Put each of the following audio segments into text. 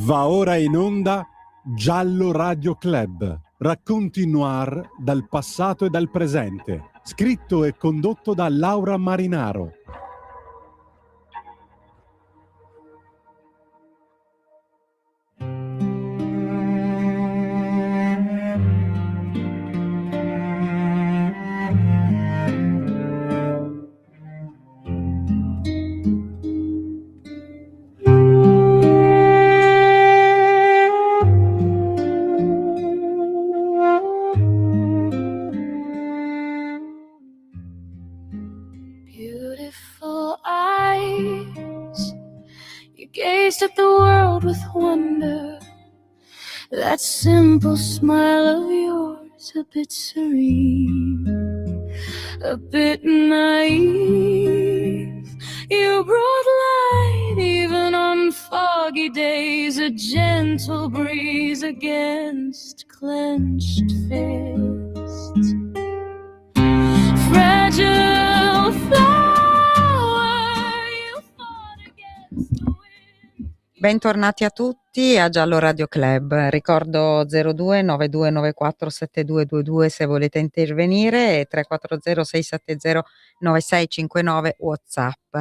Va ora in onda Giallo Radio Club, racconti noir dal passato e dal presente, scritto e condotto da Laura Marinaro. Beautiful eyes, you gazed at the world with wonder. That simple smile of yours, a bit serene, a bit naive. You brought light even on foggy days, a gentle breeze against clenched fists. Fragile flower, you fought against the wind. Bentornati a tutti a Giallo Radio Club. Ricordo 02 9294 7222 se volete intervenire e 340 670 9659 WhatsApp.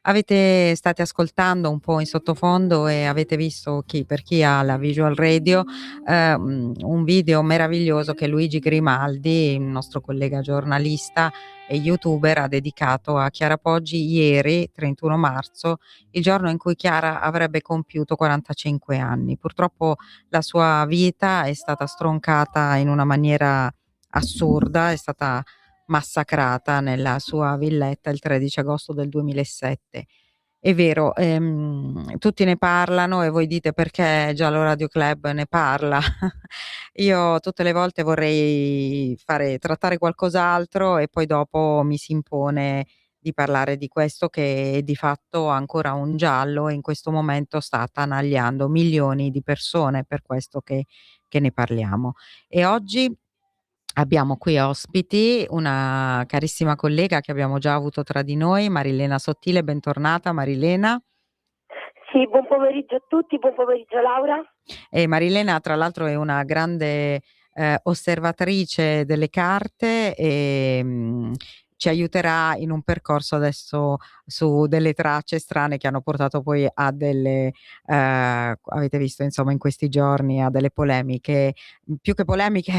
State ascoltando un po' in sottofondo e avete visto, per chi ha la Visual Radio, un video meraviglioso che Luigi Grimaldi, il nostro collega giornalista e youtuber, ha dedicato a Chiara Poggi ieri, 31 marzo, il giorno in cui Chiara avrebbe compiuto 45 anni. Purtroppo la sua vita è stata stroncata in una maniera assurda, è stata massacrata nella sua villetta il 13 agosto del 2007. È vero, tutti ne parlano e voi dite perché Giallo Radio Club ne parla. Io tutte le volte vorrei trattare qualcos'altro e poi dopo mi si impone di parlare di questo che è di fatto ancora un giallo e in questo momento sta attanagliando milioni di persone, per questo che ne parliamo. E oggi abbiamo qui ospiti una carissima collega che abbiamo già avuto tra di noi, Marilena Sottile. Bentornata Marilena. Sì, buon pomeriggio a tutti, buon pomeriggio Laura. E Marilena tra l'altro è una grande osservatrice delle carte e ci aiuterà in un percorso adesso su delle tracce strane che hanno portato poi a delle, avete visto insomma in questi giorni, a delle polemiche, più che polemiche,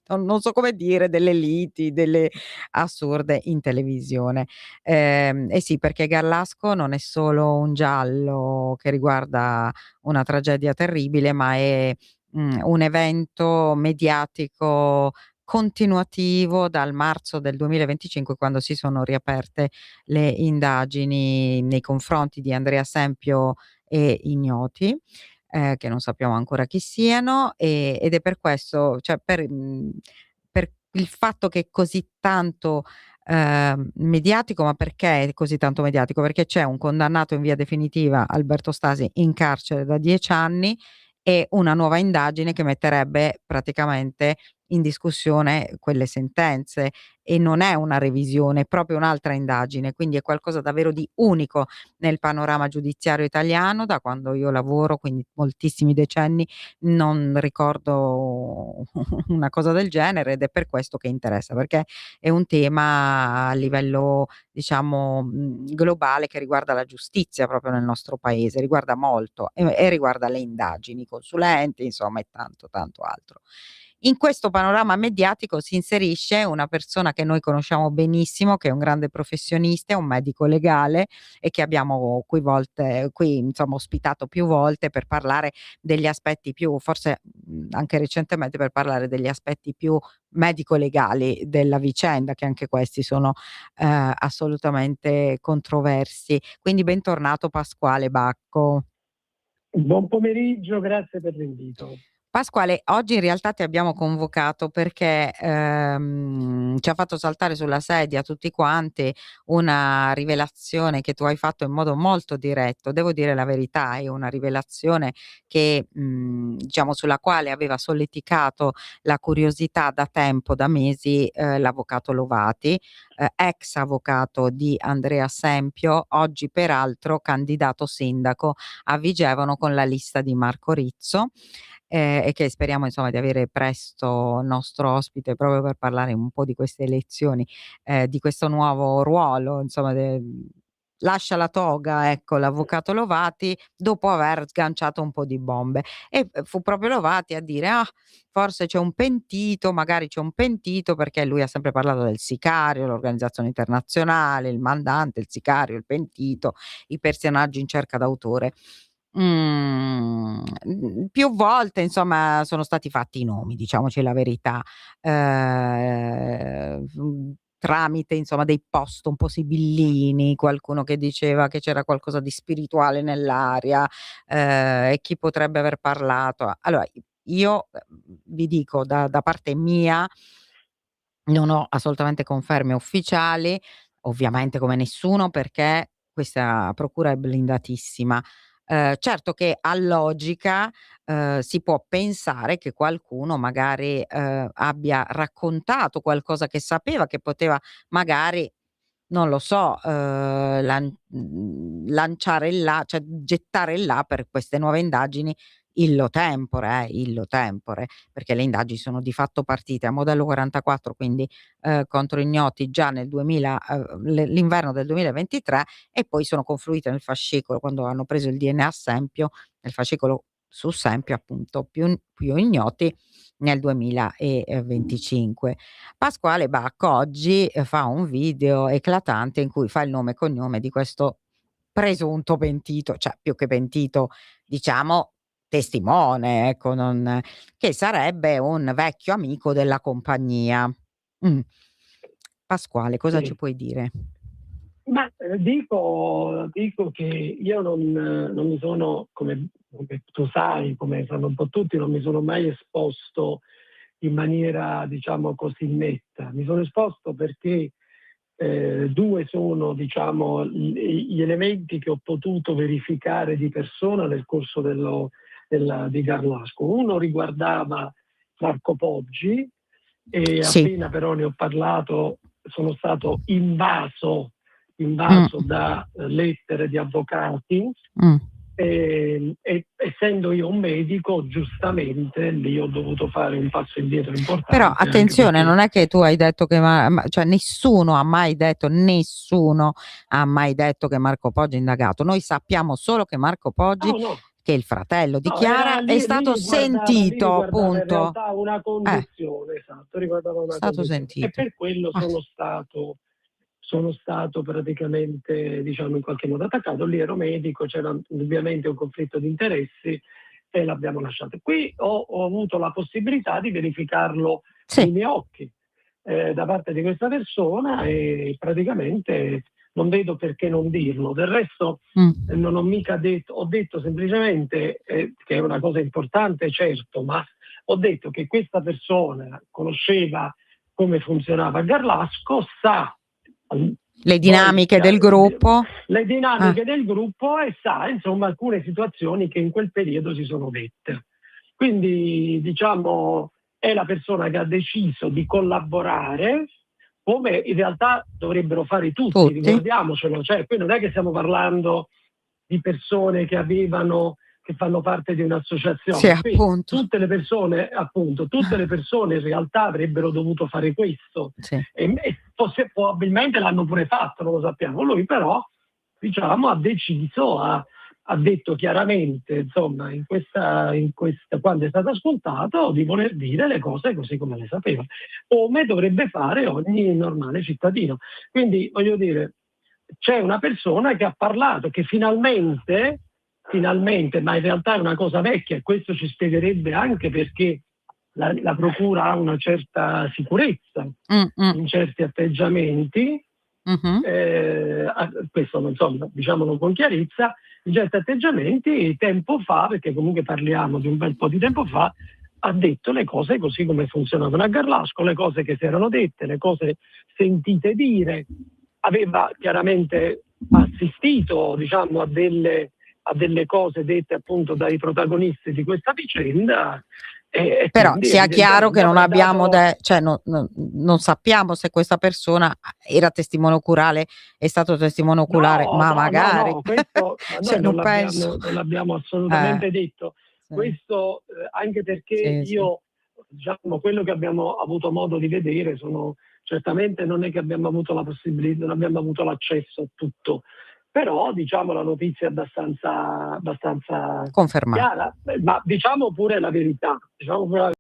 non so come dire, delle liti, delle assurde in televisione. E sì, perché Garlasco non è solo un giallo che riguarda una tragedia terribile, ma è un evento mediatico continuativo dal marzo del 2025, quando si sono riaperte le indagini nei confronti di Andrea Sempio e ignoti, che non sappiamo ancora chi siano, ed è per questo, cioè per il fatto che è così tanto mediatico. Ma perché è così tanto mediatico? Perché c'è un condannato in via definitiva, Alberto Stasi, in carcere da 10 anni e una nuova indagine che metterebbe praticamente in discussione quelle sentenze, e non è una revisione, è proprio un'altra indagine, quindi è qualcosa davvero di unico nel panorama giudiziario italiano. Da quando io lavoro, quindi moltissimi decenni, non ricordo una cosa del genere, ed è per questo che interessa, perché è un tema a livello, diciamo, globale, che riguarda la giustizia proprio nel nostro paese, riguarda molto e riguarda le indagini, i consulenti, insomma, e tanto altro. In questo panorama mediatico si inserisce una persona che noi conosciamo benissimo, che è un grande professionista, è un medico legale e che abbiamo qui insomma ospitato più volte per parlare degli aspetti più, forse anche recentemente, per parlare degli aspetti più medico-legali della vicenda, che anche questi sono assolutamente controversi. Quindi bentornato Pasquale Bacco. Buon pomeriggio, grazie per l'invito. Pasquale, oggi in realtà ti abbiamo convocato perché ci ha fatto saltare sulla sedia tutti quanti una rivelazione che tu hai fatto in modo molto diretto. Devo dire la verità, è una rivelazione che, diciamo, sulla quale aveva solleticato la curiosità da tempo, da mesi, l'avvocato Lovati, ex avvocato di Andrea Sempio, oggi peraltro candidato sindaco a Vigevano con la lista di Marco Rizzo. E che speriamo insomma di avere presto nostro ospite proprio per parlare un po' di queste elezioni, di questo nuovo ruolo, insomma, lascia la toga, ecco, l'avvocato Lovati dopo aver sganciato un po' di bombe. E fu proprio Lovati a dire: "Ah, forse c'è un pentito, magari c'è un pentito", perché lui ha sempre parlato del sicario, l'organizzazione internazionale, il mandante, il sicario, il pentito, i personaggi in cerca d'autore. Più volte insomma sono stati fatti i nomi, diciamoci la verità, tramite insomma dei post un po' sibillini, qualcuno che diceva che c'era qualcosa di spirituale nell'aria, e chi potrebbe aver parlato. Allora io, vi dico da parte mia, non ho assolutamente conferme ufficiali, ovviamente come nessuno, perché questa procura è blindatissima. Certo che a logica, si può pensare che qualcuno magari, abbia raccontato qualcosa che sapeva, che poteva magari, non lo so, lanciare là, cioè gettare là per queste nuove indagini illo tempore, perché le indagini sono di fatto partite a modello 44, quindi, contro ignoti già nel 2000, l'inverno del 2023, e poi sono confluite nel fascicolo quando hanno preso il DNA a Sempio, nel fascicolo su Sempio appunto, più ignoti nel 2025. Pasquale Bacco oggi, fa un video eclatante in cui fa il nome e cognome di questo presunto pentito, cioè più che pentito, diciamo testimone, ecco, non che sarebbe un vecchio amico della compagnia. Mh. Pasquale, cosa ci Sì. puoi dire? Ma dico che io non mi sono, come tu sai, come sanno un po' tutti, non mi sono mai esposto in maniera, diciamo, così netta. Mi sono esposto perché due sono, diciamo, gli elementi che ho potuto verificare di persona nel corso di Garlasco. Uno riguardava Marco Poggi e Sì. appena però ne ho parlato sono stato invaso da lettere di avvocati e essendo io un medico, giustamente lì ho dovuto fare un passo indietro importante. Però anche attenzione, perché non è che tu hai detto che cioè nessuno ha mai detto che Marco Poggi è indagato. Noi sappiamo solo che Marco Poggi, no, che è il fratello di no, Chiara, è lì stato sentito, riguardava in punto. realtà una condizione, esatto, riguardava È una stato condizione. E sentito. per quello sono stato praticamente, diciamo, in qualche modo attaccato. Lì ero medico, c'era ovviamente un conflitto di interessi e l'abbiamo lasciato. Qui ho avuto la possibilità di verificarlo ai Sì. miei occhi da parte di questa persona e praticamente non vedo perché non dirlo. Del resto non ho mica detto, ho detto semplicemente che è una cosa importante, certo, ma ho detto che questa persona conosceva come funzionava Garlasco, sa Le dinamiche del gruppo. le dinamiche del gruppo e sa, insomma, alcune situazioni che in quel periodo si sono dette. Quindi, diciamo, è la persona che ha deciso di collaborare, come in realtà dovrebbero fare tutti. Ricordiamocelo, cioè qui non è che stiamo parlando di persone che fanno parte di un'associazione. Sì, Qui appunto. tutte le persone in realtà avrebbero dovuto fare questo. Sì. E probabilmente l'hanno pure fatto, non lo sappiamo. Lui però, diciamo, ha deciso, ha detto chiaramente, insomma, in questa, quando è stato ascoltato, di voler dire le cose così come le sapeva, come dovrebbe fare ogni normale cittadino. Quindi, voglio dire, c'è una persona che ha parlato, che finalmente, ma in realtà è una cosa vecchia, e questo ci spiegherebbe anche perché la procura ha una certa sicurezza in certi atteggiamenti, questo insomma, diciamolo con chiarezza, in certi atteggiamenti tempo fa, perché comunque parliamo di un bel po' di tempo fa, ha detto le cose così come funzionavano a Garlasco, le cose che si erano dette, le cose sentite dire, aveva chiaramente assistito, diciamo, a delle cose dette appunto dai protagonisti di questa vicenda. E Però quindi sia chiaro che evidentemente non avrà abbiamo, dato. cioè non sappiamo se questa persona era testimone oculare, è stato testimone oculare, No, ma no, no, magari, no, questo, ma cioè noi non penso. non l'abbiamo Eh, assolutamente detto. sì, Questo anche perché sì, sì. io, diciamo, quello che abbiamo avuto modo di vedere certamente non è che abbiamo avuto la possibilità, non abbiamo avuto l'accesso a tutto, però diciamo la notizia è abbastanza Confermato. chiara, ma diciamo pure la verità, diciamo pure la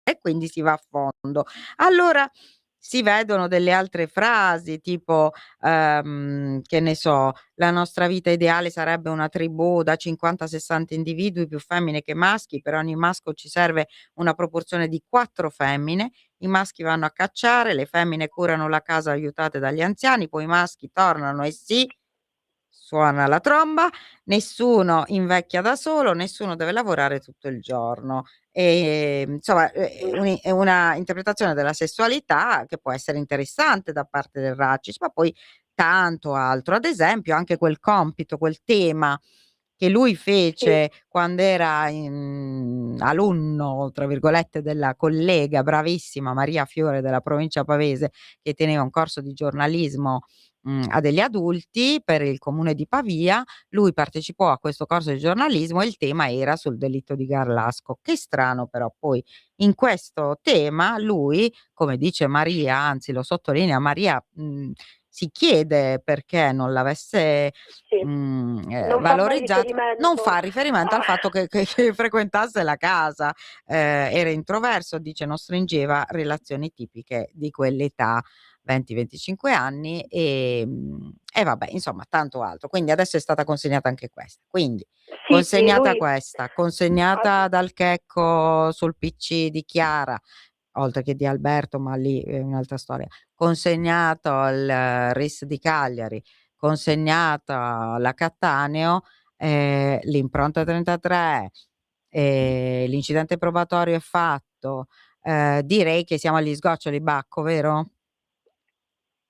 e quindi si va a fondo. Allora si vedono delle altre frasi tipo, che ne so, la nostra vita ideale sarebbe una tribù da 50-60 individui, più femmine che maschi, per ogni maschio ci serve una proporzione di 4 femmine, i maschi vanno a cacciare, le femmine curano la casa aiutate dagli anziani, poi i maschi tornano e suona la tromba, nessuno invecchia da solo, nessuno deve lavorare tutto il giorno. Insomma, è una interpretazione della sessualità che può essere interessante da parte del Ratcis, ma poi tanto altro. Ad esempio, anche quel compito, quel tema che lui Sì, fece quando era alunno, tra virgolette, della collega bravissima Maria Fiore della provincia pavese, che teneva un corso di giornalismo a degli adulti per il comune di Pavia. Lui partecipò a questo corso di giornalismo e il tema era sul delitto di Garlasco. Che strano però poi in questo tema lui, come dice Maria, anzi lo sottolinea Maria, si chiede perché non l'avesse sì. Non fa mai valorizzato, non riferimento fa riferimento al a... fatto che frequentasse la casa, era introverso, dice non stringeva relazioni tipiche di quell'età, 20-25 anni, e vabbè, insomma, tanto altro. Quindi adesso è stata consegnata anche questa. Quindi Sì, consegnata lui... questa, consegnata dal Checco sul PC di Chiara, oltre che di Alberto, ma lì è un'altra storia. Consegnato al RIS di Cagliari, consegnato alla Cattaneo, l'impronta 33, l'incidente probatorio è fatto. Direi che siamo agli sgoccioli, Bacco, vero?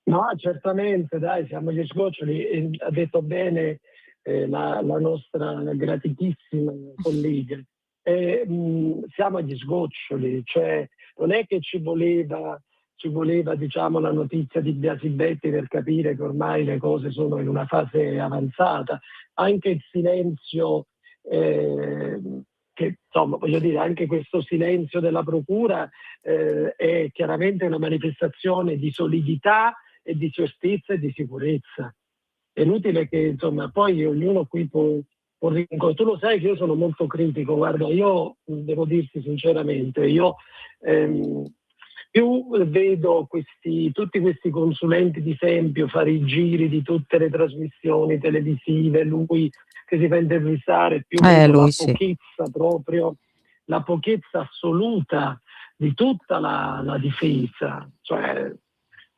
No, certamente, dai, siamo agli sgoccioli. E ha detto bene la nostra gratitissima collega. Siamo agli sgoccioli, cioè non è che ci voleva diciamo, la notizia di Biasi Betti per capire che ormai le cose sono in una fase avanzata. Anche il silenzio, che insomma, voglio dire, anche questo silenzio della Procura è chiaramente una manifestazione di solidità e di certezza e di sicurezza. È inutile che, insomma, poi ognuno qui può tu lo sai che io sono molto critico, guarda, io devo dirti sinceramente, io più vedo tutti questi consulenti di Tempio fare i giri di tutte le trasmissioni televisive, lui che si fa intervistare, più vedo Lui la sì. pochezza proprio, la pochezza assoluta di tutta la difesa, cioè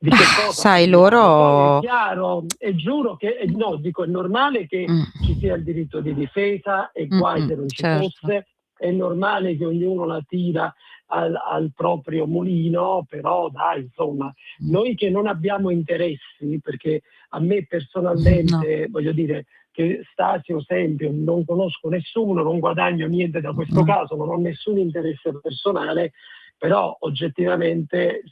di che cosa sai, parliamo. Poi è loro chiaro e giuro che no, dico è normale che ci sia il diritto di difesa e guai se non ci certo. fosse, è normale che ognuno la tira al proprio mulino, però dai, insomma, noi che non abbiamo interessi, perché a me personalmente, voglio dire, che Stasio Tempio non conosco nessuno, non guadagno niente da questo caso, non ho nessun interesse personale, però oggettivamente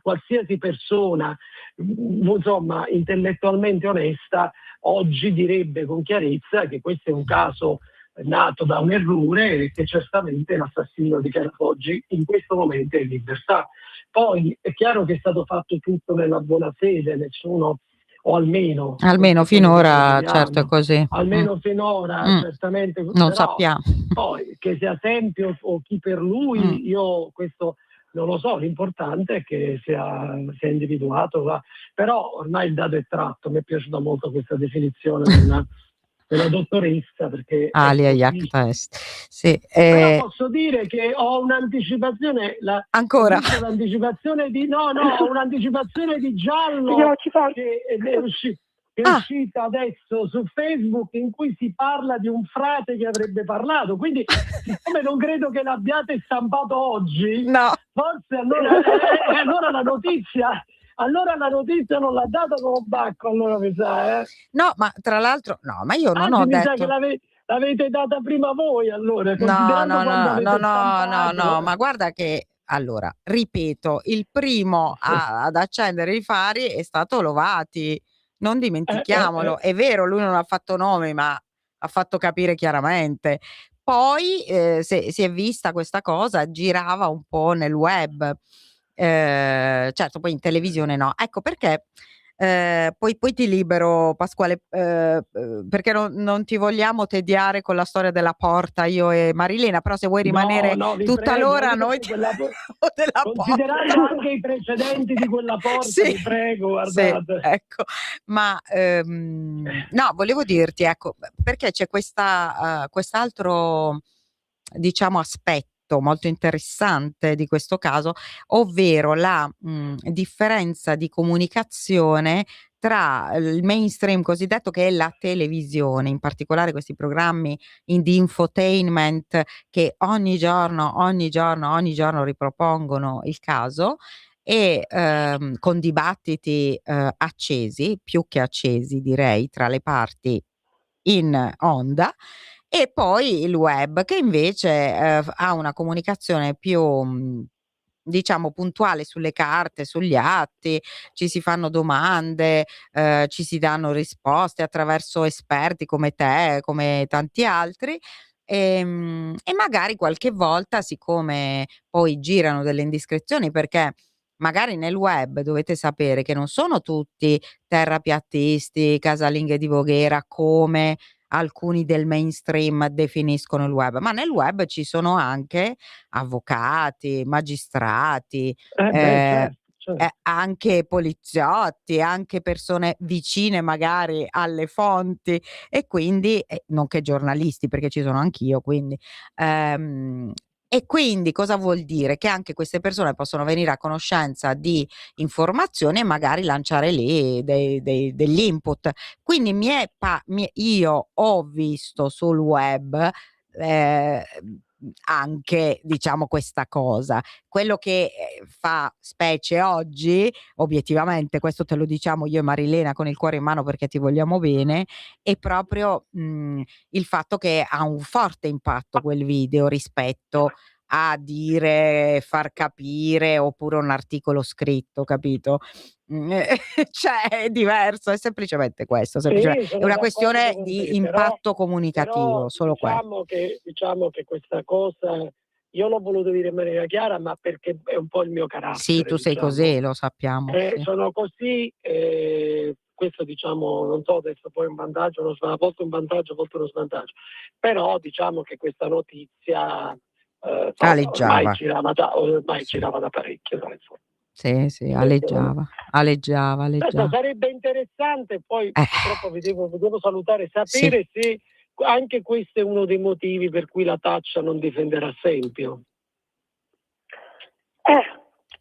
qualsiasi persona insomma intellettualmente onesta oggi direbbe con chiarezza che questo è un caso nato da un errore e che certamente l'assassino di Chiara Foggi in questo momento è in libertà. Poi è chiaro che è stato fatto tutto nella buona fede, nessuno, o almeno finora, certo è così. Almeno finora, certamente. Non però, sappiamo. Poi che sia Tempio o chi per lui, io questo non lo so, l'importante è che sia individuato. Però ormai il dato è tratto, mi è piaciuta molto questa definizione della dottoressa, perché Alia così. Iacta Est. Sì, Però posso dire che ho un'anticipazione, ancora ho un'anticipazione di ho un'anticipazione di Giallo che è uscita adesso su Facebook, in cui si parla di un frate che avrebbe parlato, quindi siccome non credo che l'abbiate stampato oggi, forse allora la notizia non l'ha data come Bacco, allora mi sa, No, ma tra l'altro ma io non ho mi detto, sa che l'avete data prima voi, allora, no, ma guarda che, allora, ripeto, il primo ad accendere i fari è stato Lovati, non dimentichiamolo. È vero, lui non ha fatto nome, ma ha fatto capire chiaramente. Poi si è vista questa cosa, girava un po' nel web, certo, poi in televisione no. Ecco perché Poi ti libero, Pasquale, perché non ti vogliamo tediare con la storia della porta, io e Marilena, però se vuoi rimanere No, vi tutta prego, l'ora io noi perché quella della considerando porta. anche i precedenti di quella porta, Sì, vi prego, sì, guardate. ecco. Ma no, volevo dirti, ecco, perché c'è quest'altro, diciamo, aspetto molto interessante di questo caso, ovvero la differenza di comunicazione tra il mainstream cosiddetto, che è la televisione, in particolare questi programmi di infotainment che ogni giorno ripropongono il caso, e con dibattiti accesi, più che accesi direi, tra le parti in onda, e poi il web che invece ha una comunicazione più diciamo puntuale sulle carte, sugli atti, ci si fanno domande, ci si danno risposte attraverso esperti come te, come tanti altri. E magari qualche volta, siccome poi girano delle indiscrezioni, perché magari nel web dovete sapere che non sono tutti terrapiattisti, casalinghe di Voghera, come alcuni del mainstream definiscono il web, ma nel web ci sono anche avvocati, magistrati, ehm, Certo. anche poliziotti, anche persone vicine magari alle fonti, e quindi nonché giornalisti, perché ci sono anch'io, quindi ehm, e quindi cosa vuol dire? Che anche queste persone possono venire a conoscenza di informazioni e magari lanciare lì degli input. Quindi io ho visto sul web ehm, anche, diciamo, questa cosa. Quello che fa specie oggi, obiettivamente, questo te lo diciamo io e Marilena con il cuore in mano perché ti vogliamo bene, è proprio il fatto che ha un forte impatto quel video rispetto a dire, far capire, oppure un articolo scritto, capito? Cioè è diverso, è semplicemente questo, Sì, è sono una d'accordo questione con di te, però, impatto comunicativo, solo quello. diciamo che questa cosa io l'ho voluto dire in maniera chiara, ma perché è un po' il mio Sì, carattere, tu sei diciamo. così, lo sappiamo, sì. Sono così, questo diciamo, non so adesso poi un vantaggio, a volte un vantaggio, a volte uno svantaggio, però diciamo che questa notizia Aleggiava. ormai Sì. girava da parecchio. Insomma. Sì, aleggiava. Certo, sarebbe interessante, poi Eh, purtroppo vi devo salutare, sì. sapere se anche questo è uno dei motivi per cui la Taccia non difenderà Sempio.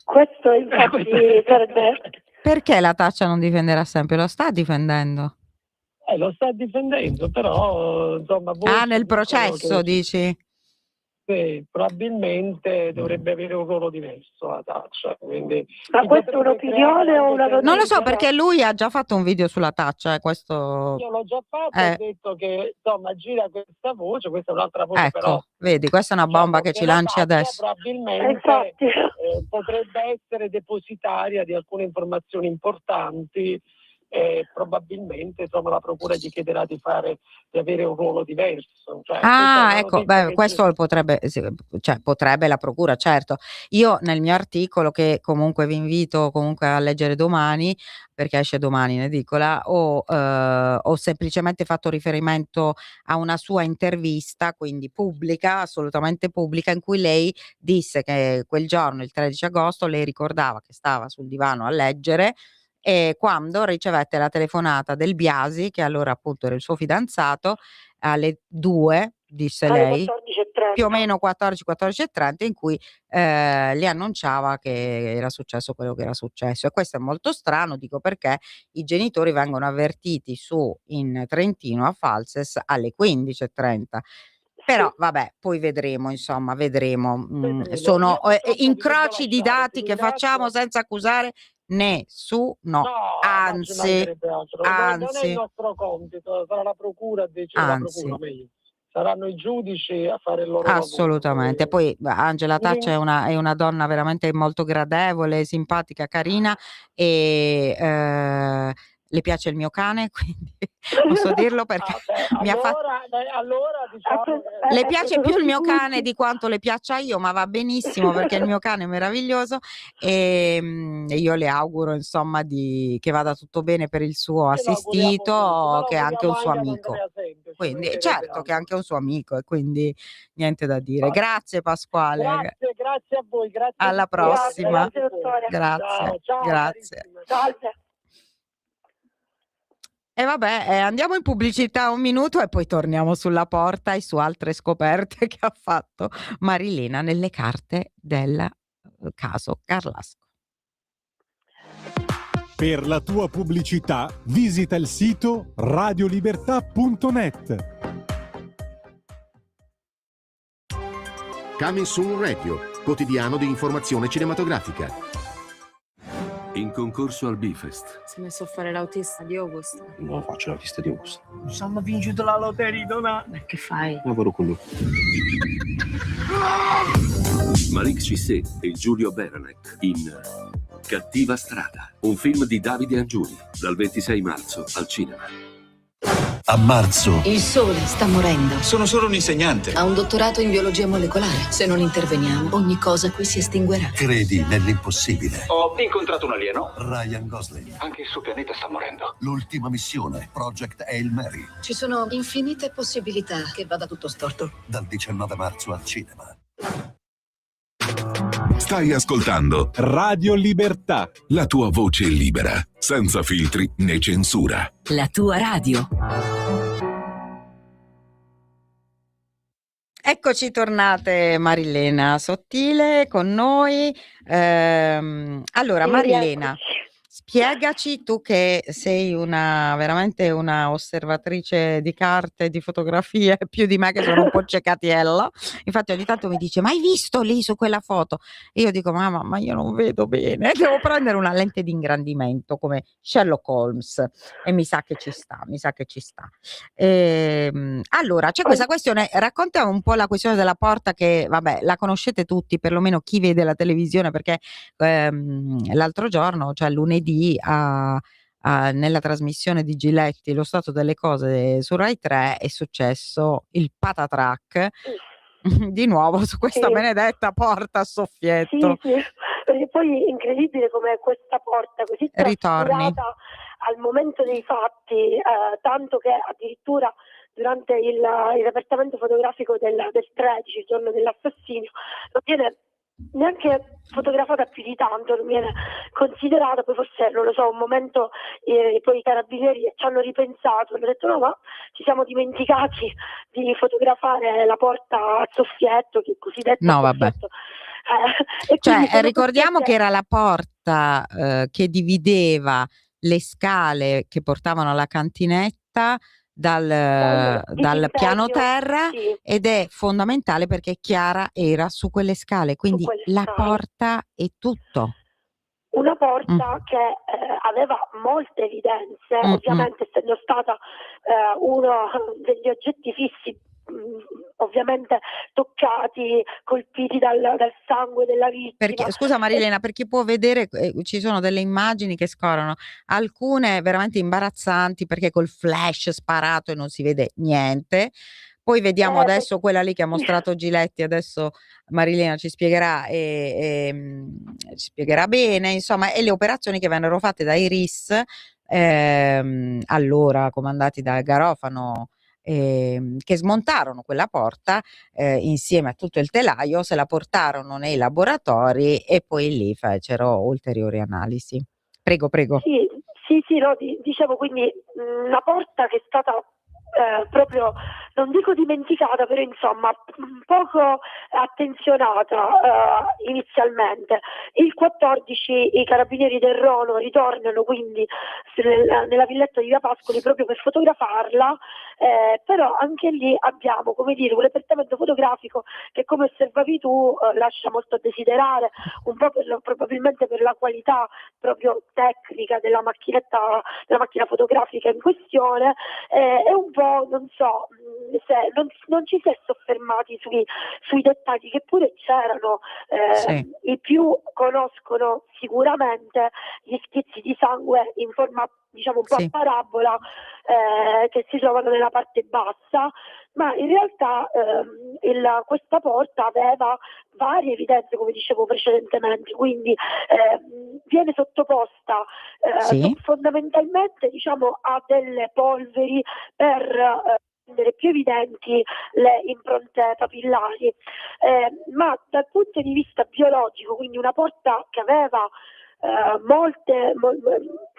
Questo infatti sarebbe... Perché la Taccia non difenderà sempre? Lo sta difendendo. Lo sta difendendo, però insomma Nel processo dici? probabilmente dovrebbe avere un ruolo diverso la Taccia. Quindi Ma questa è un'opinione o una Non lo so, notizia? perché lui ha già fatto un video sulla Taccia, questo. Io l'ho già fatto, ho detto che insomma gira questa voce, questa è un'altra voce, però Ecco, vedi, questa è una bomba che ci la lanci Taccia adesso. probabilmente potrebbe essere depositaria di alcune informazioni importanti. Probabilmente insomma la procura gli chiederà di avere un ruolo diverso. Ecco, questo potrebbe, cioè potrebbe la procura, certo. Io nel mio articolo, che comunque vi invito comunque a leggere domani, perché esce domani in edicola, ho semplicemente fatto riferimento a una sua intervista, quindi pubblica, assolutamente pubblica, in cui lei disse che quel giorno, il 13 agosto, lei ricordava che stava sul divano a leggere, e quando ricevette la telefonata del Biasi, che allora appunto era il suo fidanzato, alle 2, disse alle lei, 14:30. più o meno 14:30, in cui le annunciava che era successo quello che era successo. E questo è molto strano, dico, perché i genitori vengono avvertiti in Trentino, a Falses, alle 15:30. Però vabbè, poi vedremo, insomma, vedremo. Sono Io purtroppo vi devo incroci di lasciare, ti dati che facciamo ringrazio. senza accusare nessuno. No, ma ci Anzi, mancherebbe altro. Non è il anzi, nostro compito, sarà la procura a decidere, la procura anzi. meglio. Saranno i giudici a fare il loro Assolutamente. lavoro. Poi Angela Vi Taccia ring- è una donna veramente molto gradevole, simpatica, carina, e le piace il mio cane, quindi posso dirlo perché mi ha fatto... allora diciamo Le piace più il mio cane di quanto le piaccia io, ma va benissimo perché il mio cane è meraviglioso e io le auguro insomma che vada tutto bene per il suo assistito, che è anche un suo amico. Quindi certo che è anche un suo amico e quindi niente da dire. Grazie Pasquale. Grazie a voi, grazie. Alla prossima. Grazie, dottore. Grazie. Ciao, Grazie. Salve. E vabbè, andiamo in pubblicità un minuto e poi torniamo sulla porta e su altre scoperte che ha fatto Marilena nelle carte del caso Carlasco. Per la tua pubblicità visita il sito radiolibertà.net. Coming Soon Radio, quotidiano di informazione cinematografica. In concorso al Bifest. Si è messo a fare l'autista di Augusto. Non faccio l'autista di Augusto. Siamo vinciuto la lotteria, E che fai? Lavoro con lui. Malik Cissé e Giulio Beranek in Cattiva strada, un film di Davide Angiuri, dal 26 marzo al cinema. A marzo. Il sole sta morendo. Sono solo un insegnante. Ha un dottorato in biologia molecolare. Se non interveniamo, ogni cosa qui si estinguerà. Credi nell'impossibile. Ho incontrato un alieno. Ryan Gosling. Anche il suo pianeta sta morendo. L'ultima missione, Project Hail Mary. Ci sono infinite possibilità che vada tutto storto. Dal 19 marzo al cinema. Stai ascoltando Radio Libertà. la tua voce libera, senza filtri né censura. La tua radio. Eccoci tornate, Marilena Sottile con noi. Allora, Marilena, spiegaci, tu che sei veramente una osservatrice di carte, di fotografie, più di me che sono un po' cecatiella. Infatti ogni tanto mi dice, ma hai visto lì su quella foto? E io dico, ma io non vedo bene, devo prendere una lente di ingrandimento come Sherlock Holmes e mi sa che ci sta. Allora, c'è questa questione, raccontiamo un po' la questione della porta che, vabbè, la conoscete tutti, perlomeno chi vede la televisione, perché l'altro giorno, cioè lunedì, nella trasmissione di Giletti, Lo stato delle cose su Rai 3, è successo il patatrack di nuovo su questa benedetta porta a soffietto. Sì, perché poi incredibile come questa porta così trascurata al momento dei fatti, tanto che addirittura durante il repertamento fotografico del 13, il giorno dell'assassinio, non viene neanche fotografata più di tanto, non viene considerata. Poi forse, non lo so, un momento poi i carabinieri ci hanno ripensato, hanno detto no, ma ci siamo dimenticati di fotografare la porta a soffietto, che cosiddetto soffietto. Cioè, ricordiamo che era la porta che divideva le scale che portavano alla cantinetta dal piano terra, sì. Ed è fondamentale perché Chiara era su quelle scale, quindi la porta è tutto. Una porta che aveva molte evidenze, ovviamente essendo stata uno degli oggetti fissi, ovviamente toccati, colpiti dal sangue della vittima. Perché, scusa Marilena, per chi può vedere, ci sono delle immagini che scorrono, alcune veramente imbarazzanti perché col flash sparato e non si vede niente. Poi vediamo adesso quella lì che ha mostrato Giletti, adesso Marilena ci spiegherà ci spiegherà bene, insomma, e le operazioni che vennero fatte dai RIS, allora comandati da Garofano, che smontarono quella porta insieme a tutto il telaio, se la portarono nei laboratori e poi lì fecero ulteriori analisi. Prego. Sì, no, dicevo, quindi una porta che è stata proprio, non dico dimenticata, però insomma poco attenzionata inizialmente. Il 14 i carabinieri del Rono ritornano quindi nella villetta di Via Pascoli proprio per fotografarla, però anche lì abbiamo, come dire, un repertamento fotografico che, come osservavi tu, lascia molto a desiderare, un po' probabilmente per la qualità proprio tecnica della macchina fotografica in questione, e un po' po', non so, se non ci si è soffermati sui dettagli che pure c'erano. Sì. I più conoscono sicuramente gli schizzi di sangue in forma, diciamo, un po' Sì. a parabola, che si trovano nella parte bassa, ma in realtà questa porta aveva varie evidenze, come dicevo precedentemente, quindi viene sottoposta Sì. fondamentalmente, diciamo, a delle polveri per rendere più evidenti le impronte papillari, ma dal punto di vista biologico, quindi una porta che aveva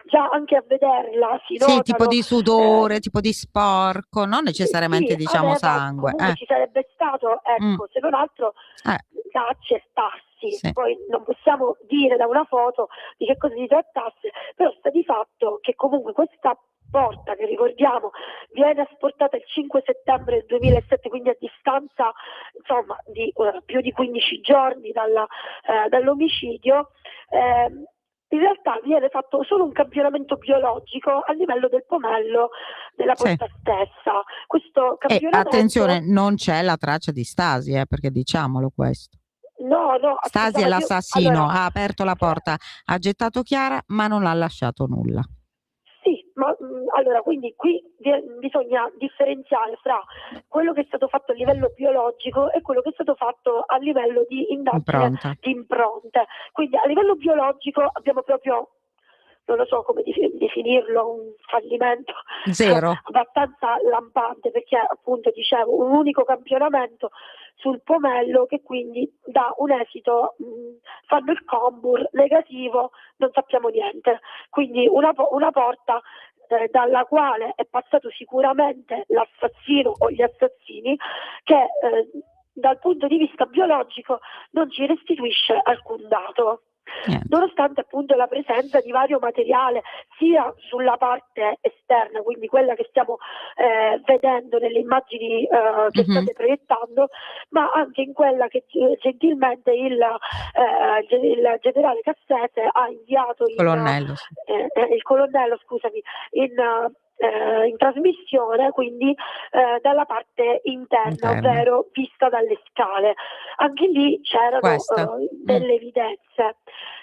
già anche a vederla si Sì, tipo notano, di sudore, tipo di sporco, non necessariamente sì, diciamo aveva, sangue. comunque ci sarebbe stato, Mm. ecco, se non altro Eh, da accertarsi. sì. Poi non possiamo dire da una foto di che cosa si trattasse, però sta di fatto che comunque questa porta, che ricordiamo viene asportata il 5 settembre del 2007, quindi a distanza, insomma, di più di 15 giorni dall'omicidio, in realtà viene fatto solo un campionamento biologico a livello del pomello della Sì. porta stessa. Questo E campionamento, attenzione, non c'è la traccia di Stasi, perché diciamolo questo. no, Stasi è assolutamente. l'assassino, Allora, ha aperto la porta, ha gettato Chiara, ma non ha lasciato nulla. sì, ma allora, quindi qui bisogna differenziare fra quello che è stato fatto a livello biologico e quello che è stato fatto a livello di indagine Impronta. di impronte. Quindi a livello biologico abbiamo proprio, non lo so come definirlo, un fallimento Zero. abbastanza lampante, perché appunto dicevo un unico campionamento sul pomello che quindi dà un esito, fanno il combur negativo, non sappiamo niente, quindi una porta dalla quale è passato sicuramente l'assassino o gli assassini, che dal punto di vista biologico non ci restituisce alcun dato. Niente. Nonostante appunto la presenza di vario materiale sia sulla parte esterna, quindi quella che stiamo vedendo nelle immagini che state proiettando, ma anche in quella che gentilmente il generale Cassese ha inviato Colonnello, sì. il colonnello, scusami, in trasmissione, quindi dalla parte interna, ovvero vista dalle scale. Anche lì c'erano delle evidenze.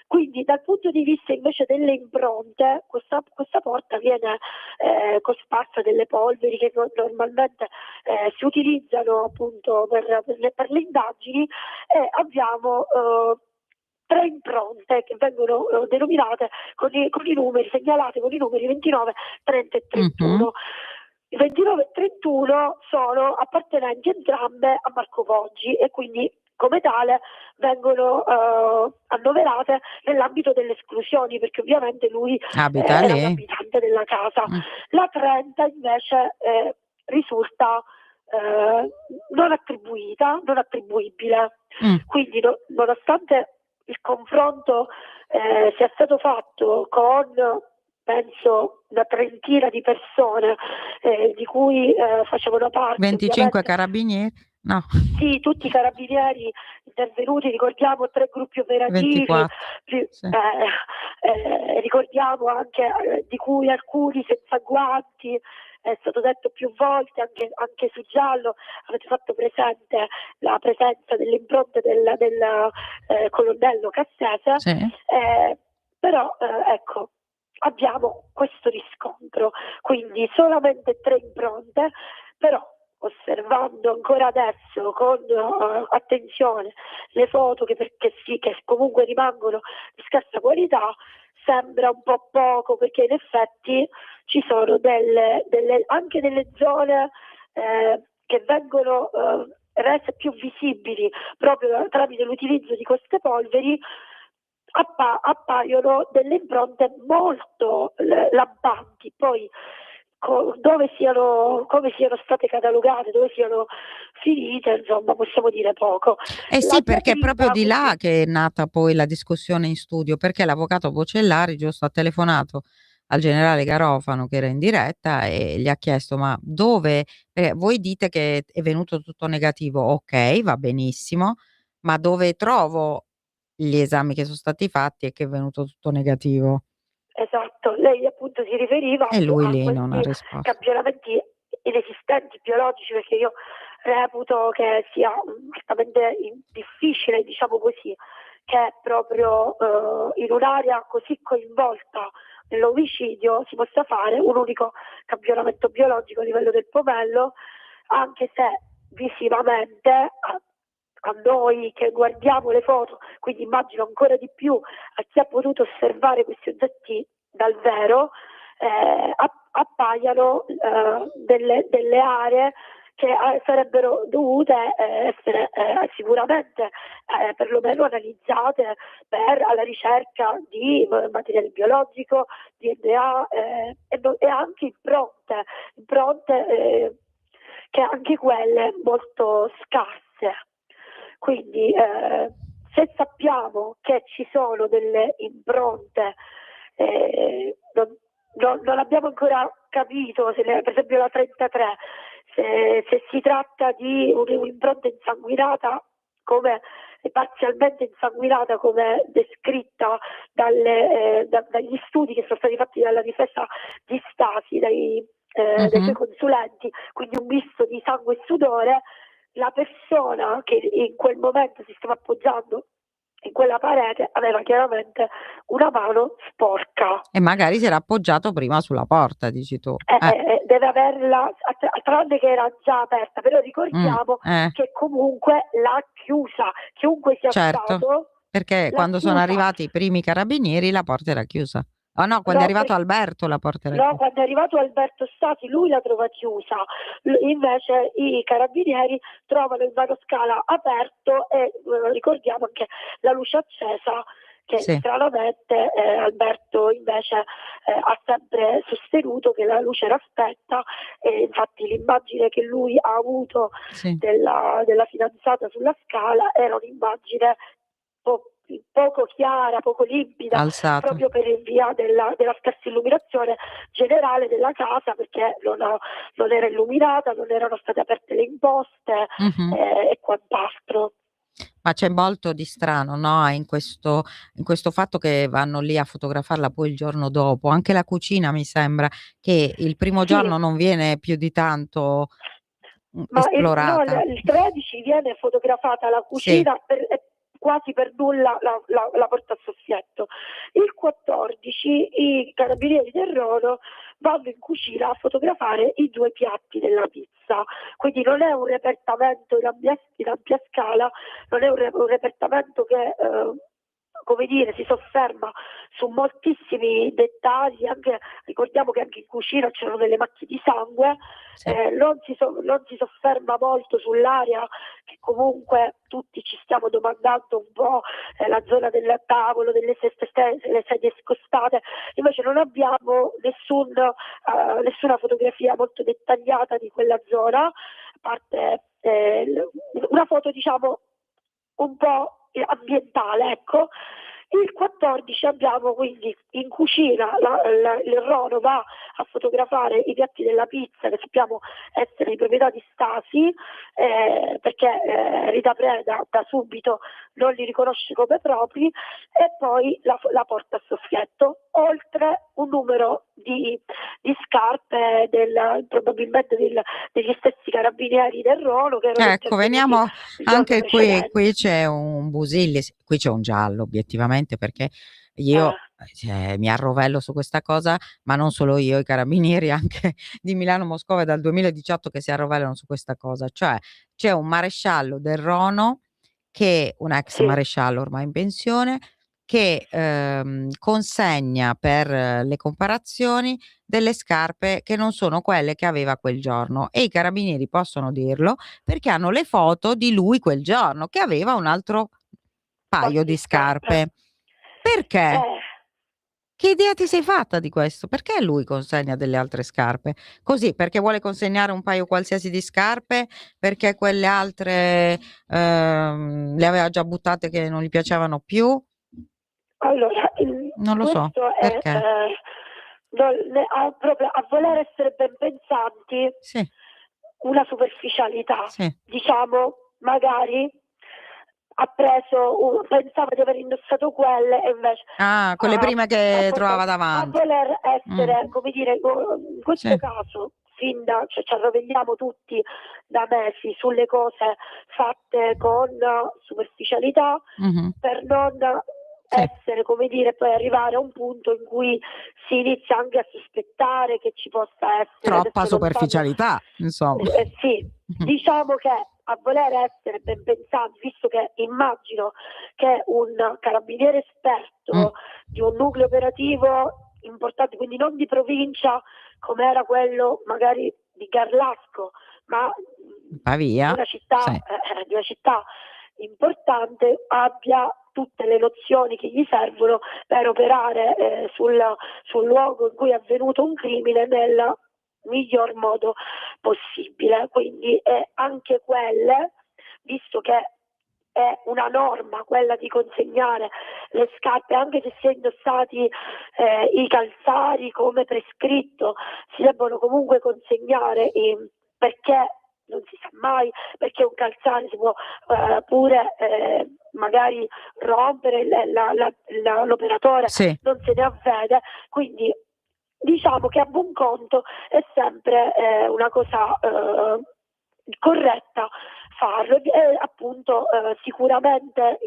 Quindi dal punto di vista invece delle impronte, questa porta viene cosparsa delle polveri che normalmente si utilizzano appunto per le indagini, e abbiamo 3 impronte che vengono denominate con i numeri, segnalate con i numeri 29, 30 e 31. I 29 e 31 sono appartenenti entrambe a Marco Poggi e quindi come tale vengono annoverate nell'ambito delle esclusioni, perché ovviamente lui Abita era lì. un abitante della casa. La 30 invece risulta non attribuita, non attribuibile. Quindi nonostante il confronto sia stato fatto con penso una trentina di persone di cui facevano parte 25 carabinieri? No. Sì, tutti i carabinieri intervenuti, ricordiamo 3 gruppi operativi, 24, sì. Ricordiamo anche di cui alcuni senza guanti. È stato detto più volte, anche su Giallo avete fatto presente la presenza delle impronte del colonnello Cassese, Sì. però ecco, abbiamo questo riscontro, quindi solamente 3 impronte, però osservando ancora adesso con attenzione le foto che comunque rimangono di scarsa qualità, sembra un po' poco, perché in effetti ci sono anche delle zone che vengono rese più visibili proprio tramite l'utilizzo di queste polveri. Appaiono delle impronte molto lampanti. Poi come siano state catalogate, dove siano finite, insomma, possiamo dire poco. Sì, perché è proprio di là che è nata poi la discussione in studio, perché l'avvocato Bocellari giusto ha telefonato al generale Garofano, che era in diretta, e gli ha chiesto: ma dove, voi dite che è venuto tutto negativo, ok, va benissimo, ma dove trovo gli esami che sono stati fatti e che è venuto tutto negativo? Esatto, lei appunto si riferiva E lui a lì non ha questi risposto. campionamenti inesistenti. biologici, perché io reputo che sia altamente difficile, diciamo così, che proprio in un'area così coinvolta nell'omicidio si possa fare un unico campionamento biologico a livello del pomello, anche se visivamente a noi che guardiamo le foto, quindi immagino ancora di più a chi ha potuto osservare questi oggetti dal vero, appaiano delle aree che sarebbero dovute essere sicuramente perlomeno analizzate alla ricerca di materiale biologico, DNA e anche impronte che anche quelle molto scarse. Quindi se sappiamo che ci sono delle impronte, non abbiamo ancora capito, per esempio la 33, se si tratta di un'impronta insanguinata, parzialmente insanguinata come descritta dagli studi che sono stati fatti dalla difesa di Stasi, dai suoi consulenti, quindi un misto di sangue e sudore, la persona che in quel momento si stava appoggiando in quella parete aveva chiaramente una mano sporca. E magari si era appoggiato prima sulla porta, dici tu. Deve averla, tranne che era già aperta, però ricordiamo che comunque l'ha chiusa, chiunque sia stato. Perché quando sono arrivati i primi carabinieri la porta era chiusa. Oh no, quando è arrivato Alberto la porta era chiusa. No, quando è arrivato Alberto Stasi lui la trova chiusa, invece i carabinieri trovano il vanoscala aperto e ricordiamo anche la luce accesa, che stranamente Alberto invece ha sempre sostenuto che la luce era spenta, e infatti l'immagine che lui ha avuto della fidanzata sulla scala era un'immagine poco chiara, poco limpida, proprio per via della scarsa illuminazione generale della casa, perché non era illuminata, non erano state aperte le imposte e quant'altro. Ma c'è molto di strano, no? In questo fatto che vanno lì a fotografarla poi il giorno dopo. Anche la cucina mi sembra che il primo giorno non viene più di tanto esplorata. Il 13 viene fotografata la cucina quasi per nulla la porta a soffietto. Il 14 i carabinieri del Rono vanno in cucina a fotografare i 2 piatti della pizza, quindi non è un repertamento in ampia scala, non è un repertamento che si sofferma su moltissimi dettagli. Ricordiamo che anche in cucina c'erano delle macchie di sangue, non si sofferma molto sull'area che comunque tutti ci stiamo domandando un po', la zona del tavolo, delle le sedie scostate. Invece non abbiamo nessuna fotografia molto dettagliata di quella zona, a parte una foto diciamo un po' ambientale, ecco. Il 14 abbiamo quindi in cucina il Rono va a fotografare i piatti della pizza, che sappiamo essere di proprietà di Stasi, perché Rita Preda da subito non li riconosce come propri, e poi la porta a soffietto, oltre un numero di scarpe probabilmente degli stessi carabinieri del Rono. Ecco, veniamo anche qui c'è un Busilli, qui c'è un giallo obiettivamente, perché io mi arrovello su questa cosa, ma non solo io, i carabinieri anche di Milano Moscova dal 2018 che si arrovellano su questa cosa. Cioè c'è un maresciallo del Rono, che un ex maresciallo ormai in pensione, che consegna per le comparazioni delle scarpe che non sono quelle che aveva quel giorno, e i carabinieri possono dirlo perché hanno le foto di lui quel giorno che aveva un altro paio di scarpe. Perché? Che idea ti sei fatta di questo? Perché lui consegna delle altre scarpe? Così, perché vuole consegnare un paio qualsiasi di scarpe, perché quelle altre le aveva già buttate che non gli piacevano più? Allora, non lo so perché. Proprio a voler essere ben pensanti, una superficialità, diciamo, magari ha preso pensava di aver indossato quelle e invece quelle prime che trovava davanti, a voler essere, come dire, in questo caso cioè, ci arrovelliamo tutti da mesi sulle cose fatte con superficialità per non essere, come dire, poi arrivare a un punto in cui si inizia anche a sospettare che ci possa essere troppa superficialità, insomma. Sì, diciamo che a voler essere ben pensanti, visto che immagino che un carabiniere esperto di un nucleo operativo importante, quindi non di provincia come era quello magari di Garlasco, ma Pavia, di una città importante, abbia tutte le nozioni che gli servono per operare sul luogo in cui è avvenuto un crimine nel miglior modo possibile. Quindi anche quelle, visto che è una norma quella di consegnare le scarpe, anche se si è indossati i calzari come prescritto, si debbono comunque consegnare perché non si sa mai, perché un calzare si può pure magari rompere, l'operatore non se ne avvede, quindi diciamo che a buon conto è sempre una cosa corretta farlo, e appunto sicuramente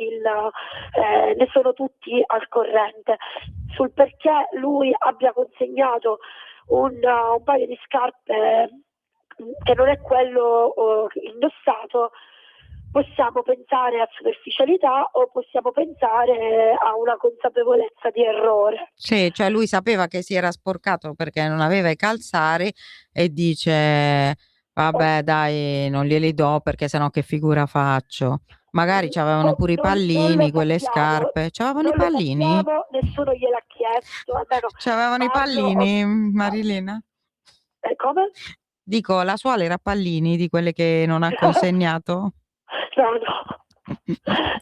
ne sono tutti al corrente sul perché lui abbia consegnato un paio di scarpe che non è quello indossato. Possiamo pensare a superficialità o possiamo pensare a una consapevolezza di errore. Sì, cioè lui sapeva che si era sporcato perché non aveva i calzari e dice vabbè dai, non glieli do perché sennò che figura faccio. Magari c'avevano pure i pallini, quelle scarpe. C'avevano i pallini? Nessuno gliel'ha chiesto. C'avevano i pallini, Marilena? Come? Dico, la sua era pallini di quelle che non ha consegnato? No,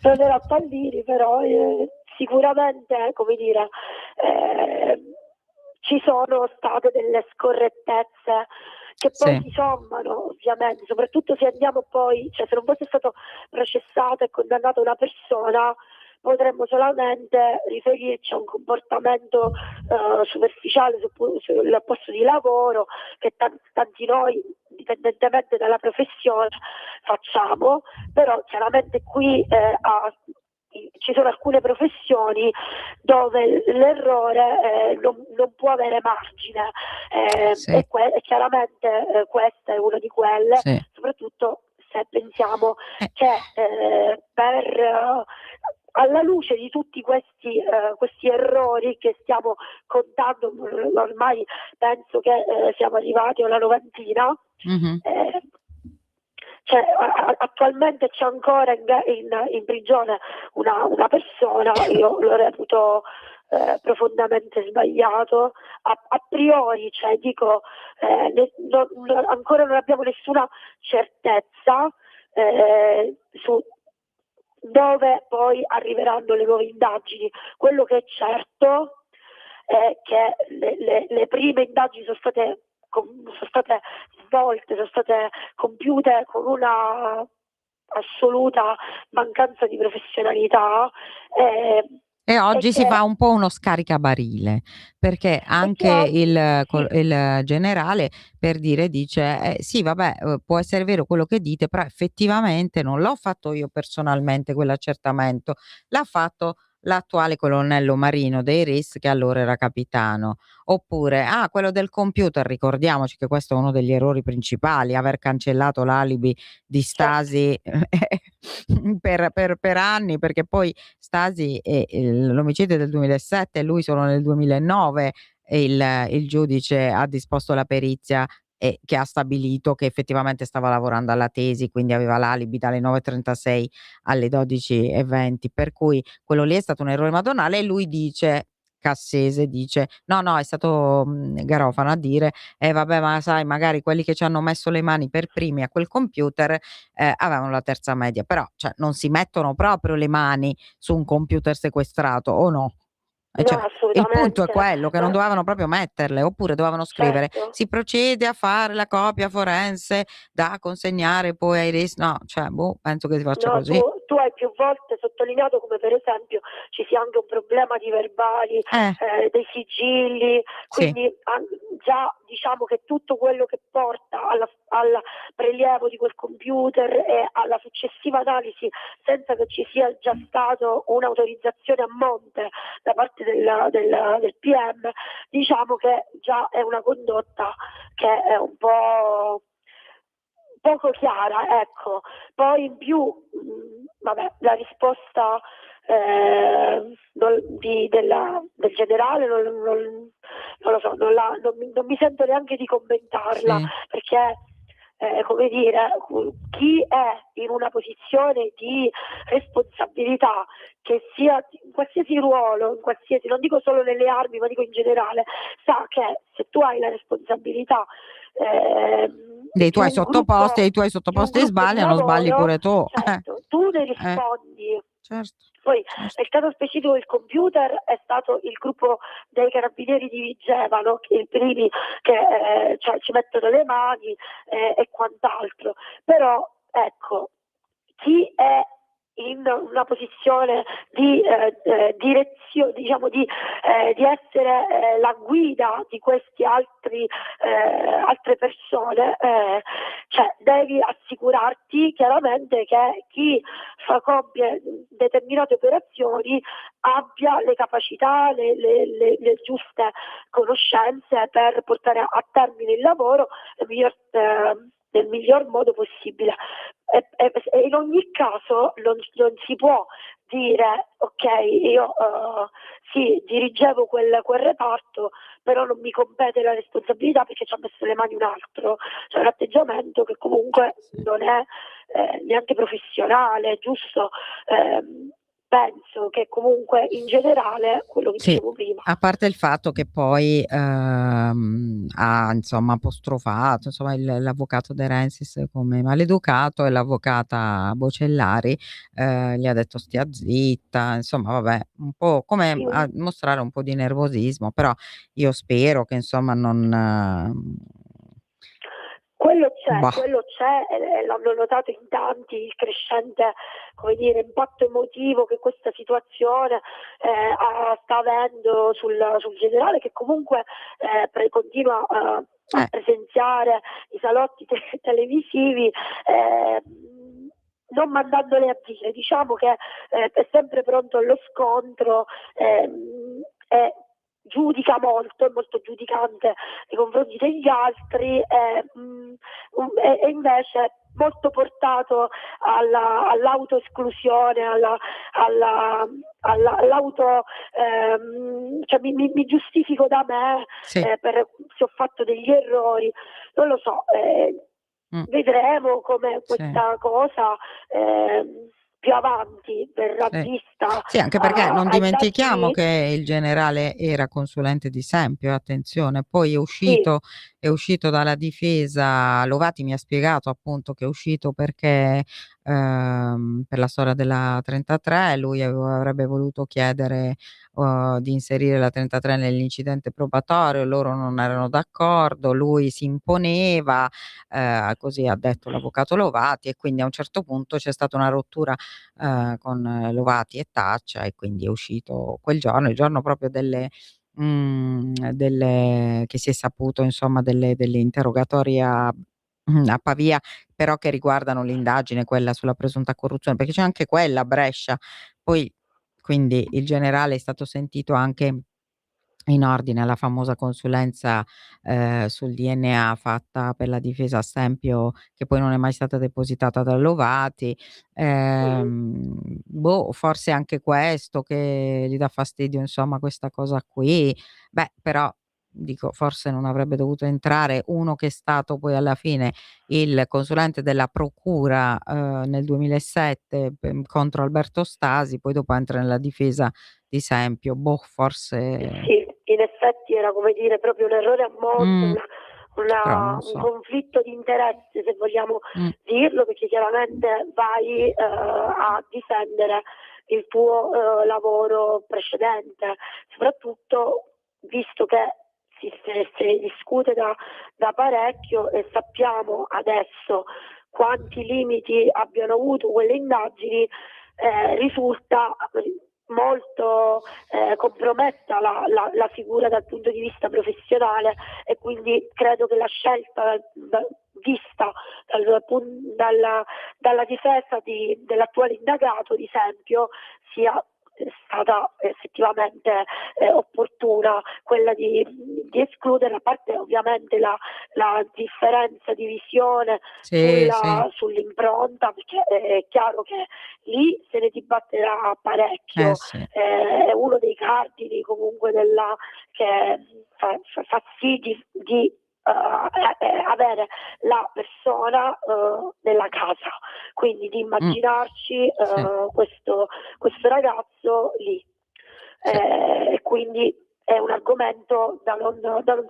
non era pallini, però sicuramente, come dire, ci sono state delle scorrettezze che poi si sommano, ovviamente, soprattutto se andiamo poi, cioè se non fosse stato processato e condannato una persona, potremmo solamente riferirci a un comportamento superficiale sul posto di lavoro che tanti noi, indipendentemente dalla professione, facciamo, però chiaramente qui ci sono alcune professioni dove l'errore non può avere margine e chiaramente questa è una di quelle, soprattutto se pensiamo che alla luce di tutti questi errori che stiamo contando, ormai penso che siamo arrivati a una novantina, attualmente c'è ancora in prigione una persona, io lo reputo profondamente sbagliato a priori, cioè dico ancora non abbiamo nessuna certezza su dove poi arriveranno le nuove indagini. Quello che è certo è che le prime indagini sono state svolte, sono state compiute con una assoluta mancanza di professionalità. E oggi si fa un po' uno scaricabarile, perché anche il generale, per dire, dice sì vabbè, può essere vero quello che dite, però effettivamente non l'ho fatto io personalmente quell'accertamento, l'ha fatto l'attuale colonnello Marino dei RIS, che allora era capitano. Oppure quello del computer, ricordiamoci che questo è uno degli errori principali, aver cancellato l'alibi di Stasi per anni, perché poi Stasi l'omicidio del 2007 e lui solo nel 2009 il giudice ha disposto la perizia che ha stabilito che effettivamente stava lavorando alla tesi, quindi aveva l'alibi dalle 9:36 alle 12:20, per cui quello lì è stato un errore madornale. E lui dice, Cassese dice no, è stato Garofano a dire vabbè, ma sai, magari quelli che ci hanno messo le mani per primi a quel computer avevano la terza media, però cioè, non si mettono proprio le mani su un computer sequestrato, o no? Cioè, il punto è quello, che non dovevano proprio metterle, oppure dovevano scrivere si procede a fare la copia forense da consegnare poi ai RIS. No, cioè penso che si faccia così. Tu hai più volte sottolineato come per esempio ci sia anche un problema di verbali, dei sigilli, quindi già diciamo che tutto quello che porta al prelievo di quel computer e alla successiva analisi senza che ci sia già stato un'autorizzazione a monte da parte del PM, diciamo che già è una condotta che è un po' poco chiara, ecco. Poi in più, la risposta del generale non lo so, non mi sento neanche di commentarla, Sì. perché come dire, chi è in una posizione di responsabilità, che sia in qualsiasi ruolo, non dico solo nelle armi, ma dico in generale, sa che se tu hai la responsabilità dei tuoi sottoposti, e i tuoi sottoposti sbagliano, sbagli pure tu. Certo, tu ne rispondi. Certo. Poi nel caso specifico del computer è stato il gruppo dei carabinieri di Vigevano, che i primi che ci mettono le mani e quant'altro. Però ecco, chi è in una posizione di direzione, diciamo di essere la guida di questi altre persone, cioè devi assicurarti chiaramente che chi compie determinate operazioni abbia le capacità, le giuste conoscenze per portare a termine il lavoro nel miglior modo possibile. E in ogni caso non si può dire ok, io sì, dirigevo quel reparto, però non mi compete la responsabilità perché ci ha messo le mani un altro. Cioè un atteggiamento che comunque non è neanche professionale, giusto? Penso che comunque in generale, quello che dicevo prima, a parte il fatto che poi ha insomma apostrofato l'avvocato De Rensis come maleducato, e l'avvocata Bocellari gli ha detto stia zitta, insomma vabbè, un po' come a mostrare un po' di nervosismo, però io spero che insomma non quello c'è, l'hanno notato in tanti, il crescente, come dire, impatto emotivo che questa situazione sta avendo sul generale, che comunque continua a presenziare i salotti televisivi, non mandandole a dire, diciamo che è sempre pronto allo scontro, e giudica molto, è molto giudicante nei confronti degli altri, e invece molto portato all'autoesclusione, all'auto, cioè mi giustifico da me se ho fatto degli errori, non lo so, vedremo come questa cosa più avanti verrà vista. Sì, anche perché non dimentichiamo che il generale era consulente di Sempio, attenzione, poi è uscito dalla difesa. Lovati mi ha spiegato appunto che è uscito perché per la storia della 33 lui avrebbe voluto chiedere di inserire la 33 nell'incidente probatorio, loro non erano d'accordo, lui si imponeva, così ha detto l'avvocato Lovati, e quindi a un certo punto c'è stata una rottura con Lovati e Taccia, e quindi è uscito quel giorno, il giorno proprio delle che si è saputo insomma delle interrogatori a Pavia, però che riguardano l'indagine, quella sulla presunta corruzione, perché c'è anche quella a Brescia. Poi quindi il generale è stato sentito anche in ordine alla famosa consulenza sul DNA fatta per la difesa a Sempio, che poi non è mai stata depositata da Lovati. Forse anche questo che gli dà fastidio, insomma, questa cosa qui. Però dico, forse non avrebbe dovuto entrare uno che è stato poi alla fine il consulente della procura nel 2007 contro Alberto Stasi, poi dopo entra nella difesa di Sempio. Forse sì, in effetti era, come dire, proprio un errore a monte, un conflitto di interesse, se vogliamo dirlo, perché chiaramente vai a difendere il tuo lavoro precedente, soprattutto visto che si discute da parecchio, e sappiamo adesso quanti limiti abbiano avuto quelle indagini. Risulta molto comprometta la figura dal punto di vista professionale, e quindi credo che la scelta vista dalla difesa dell'attuale indagato, di esempio, sia stata effettivamente opportuna, quella di escludere, a parte ovviamente la differenza di visione sull'impronta, perché è chiaro che lì se ne dibatterà parecchio. È uno dei cardini comunque che fa sì di avere la persona nella casa, quindi di immaginarci questo ragazzo lì, e quindi è un argomento da non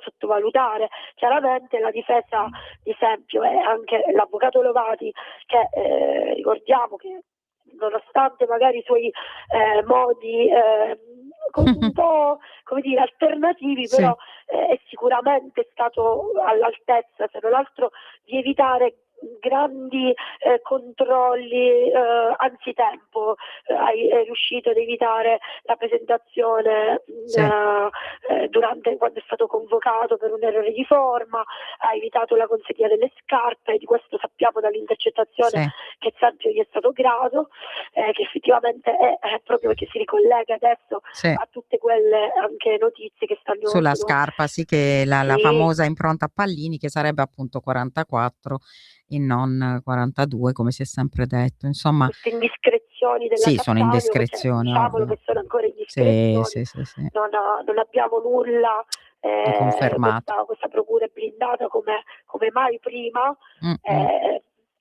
sottovalutare. Chiaramente la difesa, di esempio, è anche l'avvocato Lovati, che ricordiamo che nonostante magari i suoi modi un po', come dire, alternativi, però è sicuramente stato all'altezza, se non altro, di evitare grandi controlli anzitempo. È riuscito ad evitare la presentazione quando è stato convocato per un errore di forma, ha evitato la consegna delle scarpe, e di questo sappiamo dall'intercettazione che esempio gli è stato grato, che effettivamente è proprio perché si ricollega adesso a tutte quelle anche notizie che stanno sulla scarpa, che la famosa impronta a pallini, che sarebbe appunto 44 e non 42, come si è sempre detto. Insomma, queste indiscrezioni della sono Cattaneo, indiscrezioni, diciamolo che sono ancora indiscrezioni. Non abbiamo nulla di confermato. Questa procura è blindata come mai prima,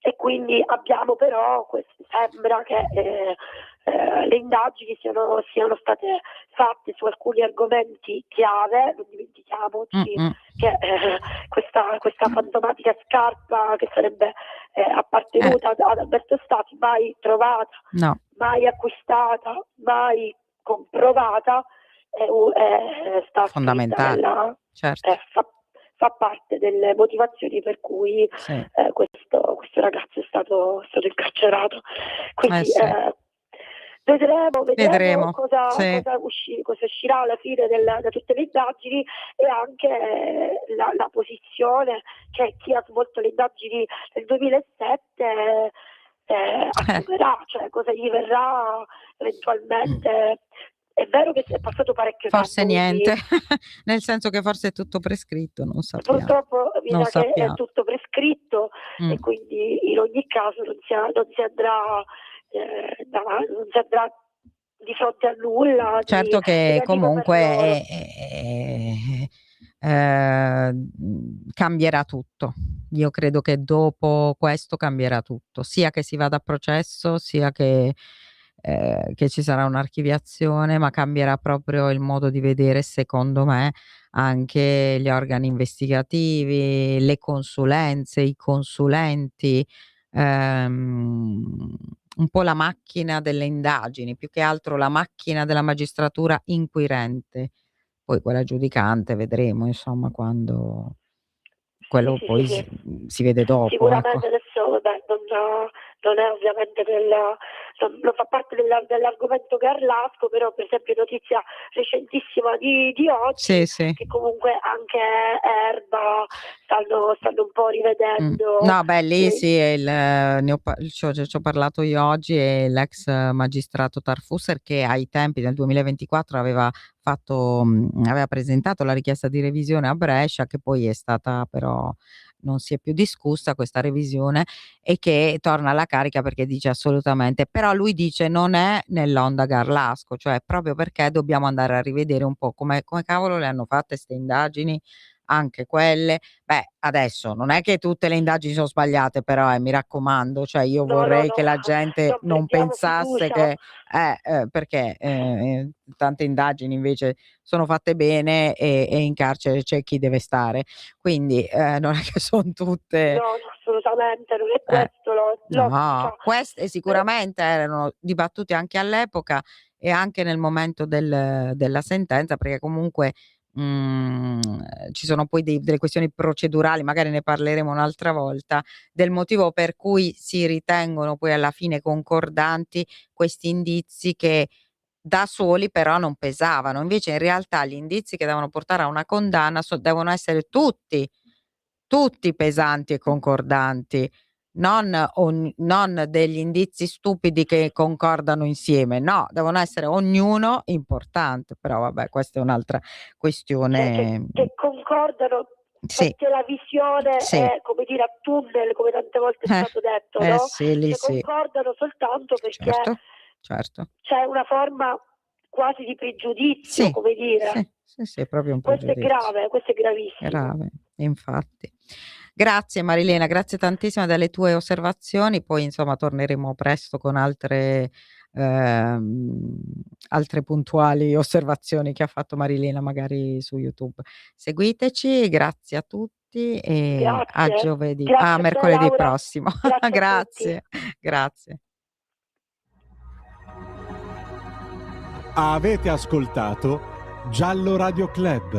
e quindi abbiamo però sembra che le indagini siano state fatte su alcuni argomenti chiave. Non dimentichiamoci che questa fantomatica scarpa che sarebbe appartenuta ad Alberto Stati, mai trovata, mai acquistata, mai comprovata, sta fondamentale, fa parte delle motivazioni per cui questo ragazzo è stato incarcerato. Quindi vedremo cosa uscirà alla fine da tutte le indagini, e anche la posizione che chi ha svolto le indagini nel 2007 assumerà, cioè cosa gli verrà eventualmente. È vero che è passato parecchio tempo. Forse niente, nel senso che forse è tutto prescritto, non sappiamo. Purtroppo mi sa che è tutto prescritto, e quindi in ogni caso non si andrà di fronte a nulla. Certo che comunque cambierà tutto. Io credo che dopo questo cambierà tutto, sia che si vada a processo, sia che ci sarà un'archiviazione, ma cambierà proprio il modo di vedere, secondo me, anche gli organi investigativi, le consulenze, i consulenti, un po' la macchina delle indagini, più che altro la macchina della magistratura inquirente. Poi quella giudicante vedremo, insomma, quando quello si vede dopo. Sicuramente adesso non è ovviamente non fa parte dell'argomento Garlasco, però per esempio notizia recentissima di oggi, che comunque anche Erba stanno un po' rivedendo. No, beh, lì ci ho parlato io oggi, è l'ex magistrato Tarfusser, che ai tempi del 2024 aveva presentato la richiesta di revisione a Brescia, che poi è stata però non si è più discussa questa revisione, e che torna alla carica perché dice assolutamente, però lui dice non è nell'onda Garlasco, cioè proprio perché dobbiamo andare a rivedere un po' come cavolo le hanno fatte ste indagini, anche quelle. Beh, adesso non è che tutte le indagini sono sbagliate, però mi raccomando, cioè io vorrei che la gente non pensasse che perché tante indagini invece sono fatte bene, e in carcere c'è chi deve stare, quindi non è che sono tutte. No, assolutamente non è questo. Queste sicuramente erano dibattute anche all'epoca e anche nel momento della sentenza, perché comunque ci sono poi delle questioni procedurali, magari ne parleremo un'altra volta, del motivo per cui si ritengono poi alla fine concordanti questi indizi che da soli però non pesavano. Invece in realtà gli indizi che devono portare a una condanna devono essere tutti pesanti e concordanti, non degli indizi stupidi che concordano insieme, no, devono essere ognuno importante, però vabbè, questa è un'altra questione. Che concordano, sì. perché la visione Sì. è, come dire, a tunnel, come tante volte è stato detto, no? Sì, lì che sì. concordano soltanto perché Certo. c'è una forma quasi di pregiudizio, come dire. Sì, è proprio un Questo è pregiudizio. grave, questo è gravissimo. Grave, infatti. Grazie Marilena, grazie tantissimo delle tue osservazioni, poi insomma torneremo presto con altre puntuali osservazioni che ha fatto Marilena magari su YouTube. Seguiteci, grazie a tutti e a giovedì, a mercoledì prossimo. Grazie. Avete ascoltato Giallo Radio Club.